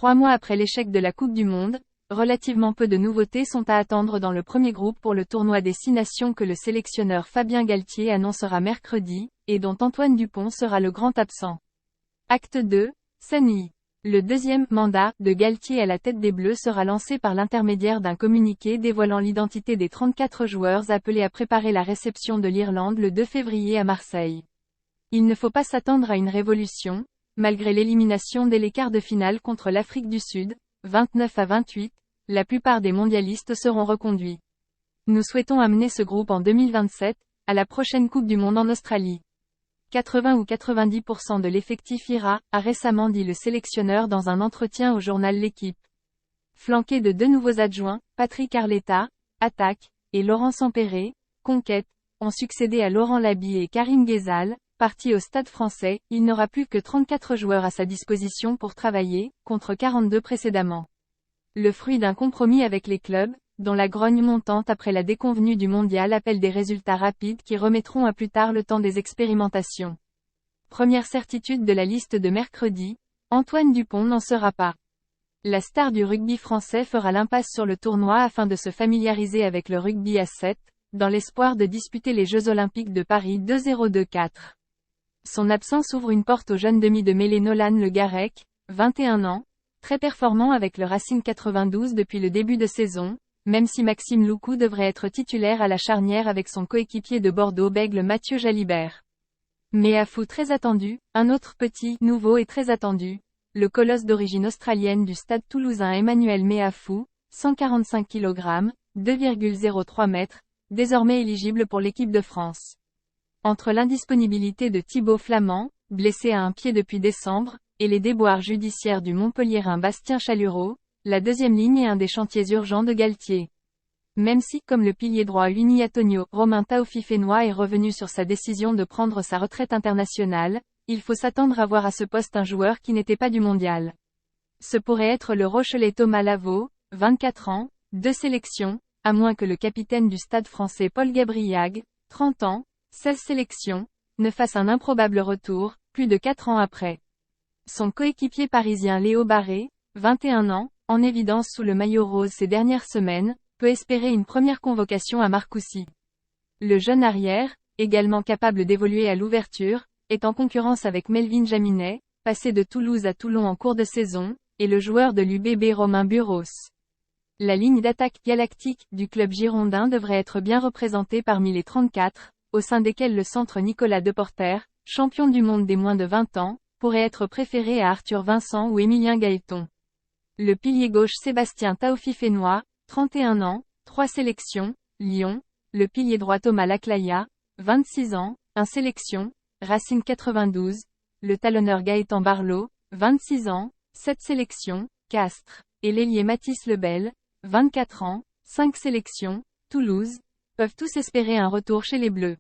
3 mois après l'échec de la Coupe du Monde, relativement peu de nouveautés sont à attendre dans le premier groupe pour le tournoi des 6 nations que le sélectionneur Fabien Galtier annoncera mercredi, et dont Antoine Dupont sera le grand absent. Acte 2, Senyi. Le deuxième mandat de Galtier à la tête des Bleus sera lancé par l'intermédiaire d'un communiqué dévoilant l'identité des 34 joueurs appelés à préparer la réception de l'Irlande le 2 février à Marseille. Il ne faut pas s'attendre à une révolution, malgré l'élimination dès les quarts de finale contre l'Afrique du Sud, 29-28, la plupart des mondialistes seront reconduits. Nous souhaitons amener ce groupe en 2027, à la prochaine Coupe du Monde en Australie. 80 ou 90% de l'effectif ira, a récemment dit le sélectionneur dans un entretien au journal L'Équipe. Flanqué de 2 nouveaux adjoints, Patrick Arletta, attaque, et Laurent Sampéré, conquête, ont succédé à Laurent Laby et Karim Ghezal. Parti au Stade français, il n'aura plus que 34 joueurs à sa disposition pour travailler, contre 42 précédemment. Le fruit d'un compromis avec les clubs, dont la grogne montante après la déconvenue du mondial appelle des résultats rapides qui remettront à plus tard le temps des expérimentations. Première certitude de la liste de mercredi, Antoine Dupont n'en sera pas. La star du rugby français fera l'impasse sur le tournoi afin de se familiariser avec le rugby à 7, dans l'espoir de disputer les Jeux Olympiques de Paris 2024. Son absence ouvre une porte au jeune demi de mêlée Nolan Le Garec, 21 ans, très performant avec le Racing 92 depuis le début de saison, même si Maxime Loukou devrait être titulaire à la charnière avec son coéquipier de Bordeaux-Bègles Mathieu Jalibert. Meafou très attendu, un autre petit nouveau et très attendu, le colosse d'origine australienne du Stade toulousain Emmanuel Meafou, 145 kg, 2,03 m, désormais éligible pour l'équipe de France. Entre l'indisponibilité de Thibaut Flamand, blessé à un pied depuis décembre, et les déboires judiciaires du Montpelliérain Bastien Chalureau, la deuxième ligne est un des chantiers urgents de Galtier. Même si, comme le pilier droit Uni-Antonio, Romain Taofifénois est revenu sur sa décision de prendre sa retraite internationale, il faut s'attendre à voir à ce poste un joueur qui n'était pas du mondial. Ce pourrait être le Rochelais Thomas Lavaux, 24 ans, 2 sélections, à moins que le capitaine du Stade français Paul Gabriag, 30 ans, 16 sélections, ne fasse un improbable retour, plus de 4 ans après. Son coéquipier parisien Léo Barré, 21 ans, en évidence sous le maillot rose ces dernières semaines, peut espérer une première convocation à Marcoussis. Le jeune arrière, également capable d'évoluer à l'ouverture, est en concurrence avec Melvin Jaminet, passé de Toulouse à Toulon en cours de saison, et le joueur de l'UBB Romain Buros. La ligne d'attaque galactique du club girondin devrait être bien représentée parmi les 34, au sein desquels le centre Nicolas Deporter, champion du monde des moins de 20 ans, pourrait être préféré à Arthur Vincent ou Émilien Gaëton. Le pilier gauche Sébastien Taofifénois, 31 ans, 3 sélections, Lyon, le pilier droit Thomas Laclaya, 26 ans, 1 sélection, Racing 92, le talonneur Gaëtan Barlot, 26 ans, 7 sélections, Castres, et l'ailier Mathis Lebel, 24 ans, 5 sélections, Toulouse, peuvent tous espérer un retour chez les Bleus.